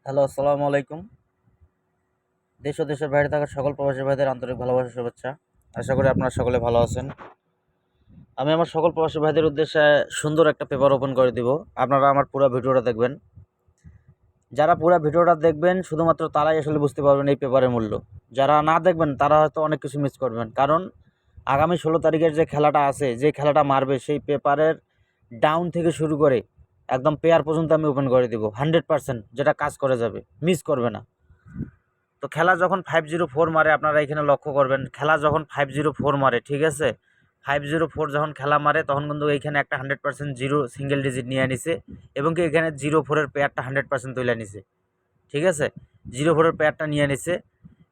Hello, আসসালামু আলাইকুম। দেশ ও দেশের বাইরে থাকা সকল প্রবাসী ভাইদের আন্তরিক ভালোবাসা শুভেচ্ছা। আশা করি আপনারা সকলে ভালো আছেন। আমি আমার সকল প্রবাসী ভাইদের উদ্দেশ্যে সুন্দর একটা পেপার ওপেন করে দিব। আপনারা আমার পুরো ভিডিওটা দেখবেন। যারা পুরো ভিডিওটা দেখবেন শুধুমাত্র তারাই আসলে বুঝতে পারবেন এই পেপারের মূল্য। যারা না দেখবেন তারা হয়তো অনেক কিছু মিস করবেন। কারণ আগামী 16 তারিখের যে খেলাটা আছে, যে খেলাটা মারবে সেই পেপারের ডাউন থেকে শুরু করে একদম পেয়ার পর্যন্ত আমি ওপেন করে দিব 100%, যেটা কাজ করে যাবে, মিস করবে না। তো খেলা যখন 504 মারে, আপনারা এখানে লক্ষ্য করবেন, খেলা যখন 504 মারে, ঠিক আছে, 504 যখন খেলা মারে তখন কিন্তু এইখানে একটা 100% জিরো সিঙ্গেল ডিজিট নিয়ে নিছে, এবং কি এখানে 04-এর পেয়ারটা 100% তুলে নিছে, ঠিক আছে, 04-এর পেয়ারটা নিয়ে নিছে।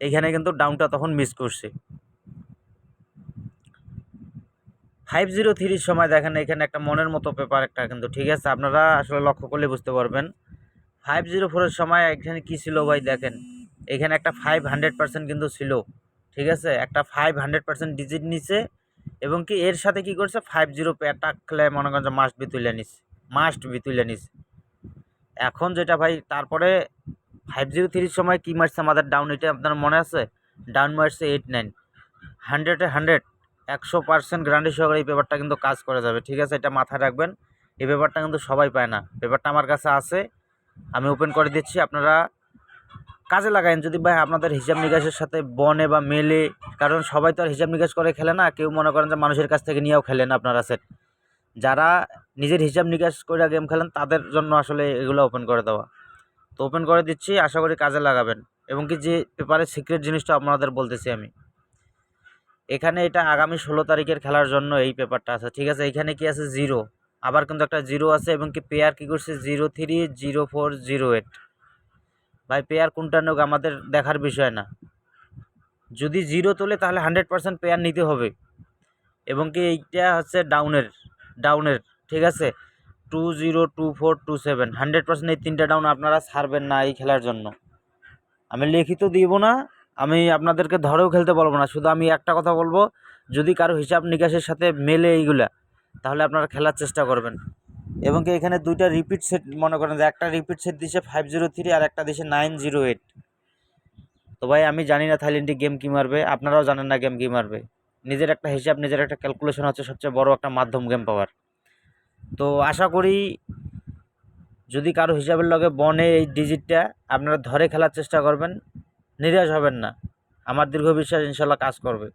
এইখানে কিন্তু ডাউনটা তখন মিস করছে। 503-র সময় দেখেন এখানে একটা মনের মতো পেপার একটা, কিন্তু ঠিক আছে, আপনারা আসলে লক্ষ্য করলে বুঝতে পারবেন। 504-এর সময় এখানে কি ছিল ভাই, দেখেন এখানে একটা 500% কিন্তু ছিল, ঠিক আছে, একটা 500% ডিজিট নিছে, এবং কি এর সাথে কি করছে, 50 পেয়ারটা খেলে মনে করেন যে মাস্ট বি তুলে নিছে। এখন যেটা ভাই, তারপরে 503-র সময় কি মারছে আমাদের ডাউন, এটা আপনার মনে আছে? ডাউন মারছে 89, 100-100, 100% গ্যারান্টি সহকারে এই পেপারটা কিন্তু কাজ করে যাবে, ঠিক আছে, এটা মাথায় রাখবেন। এই পেপারটা কিন্তু সবাই পায় না, পেপারটা আমার কাছে আছে, আমি ওপেন করে দিচ্ছি, আপনারা কাজে লাগাইন। যদি ভাই আপনাদের হিসাব নিকাশের সাথে বনে বা মেলে, কারণ সবাই তো আর হিসাব নিকাশ করে খেলে না, কেউ মনে করেন যে মানুষের কাছ থেকে নিয়েও খেলেন আপনারা সেট। যারা নিজের হিসাব নিকাশ করে গেম খেলেন তাদের জন্য আসলে এগুলো ওপেন করে দেওয়া। তো ওপেন করে দিচ্ছি, আশা করি কাজে লাগাবেন। এবং কি যে পেপারের সিক্রেট জিনিসটা আপনাদের বলতেছি আমি, এখানে এটা আগামী 16 তারিখের খেলার জন্য এই পেপারটা আছে, ঠিক আছে। এখানে কি আছে, জিরো, আবার কিন্তু একটা জিরো আছে, এবং কি পেয়ার কি করছে 03, 04, 08। ভাই পেয়ার কোনটা নোক আমাদের দেখার বিষয় না, যদি জিরো তোলে তাহলে 100% পেয়ার নিতে হবে। এবং কি এইটা হচ্ছে ডাউনের, ঠিক আছে, 20, 24, 27, 100% এই তিনটা ডাউন আপনারা ছাড়বেন না এই খেলার জন্য। আমি লিখিত দিব না, আমি আপনাদেরকে ধরেও খেলতে বলবো না, শুধু আমি একটা কথা বলবো, যদি কারো হিসাব নিকাশের সাথে মেলে এইগুলা, তাহলে আপনারা খেলার চেষ্টা করবেন। এবং কি এখানে দুইটা রিপিট সেট, মনে করেন যে একটা রিপিট সেট দিছে 503 আর একটা দিছে 908। তো ভাই আমি জানি না থাইল্যান্ডে গেম কী মারবে, আপনারাও জানেন না গেম কী মারবে। নিজের একটা হিসাব, নিজের একটা ক্যালকুলেশন হচ্ছে সবচেয়ে বড় একটা মাধ্যম গেম পাওয়ার। তো আশা করি যদি কারো হিসাবের লগে বনে এই ডিজিটটা, আপনারা ধরে খেলার চেষ্টা করবেন, নিরাশ হবেন না, আমার দীর্ঘ বিশ্বাস ইনশাল্লাহ কাজ করবে।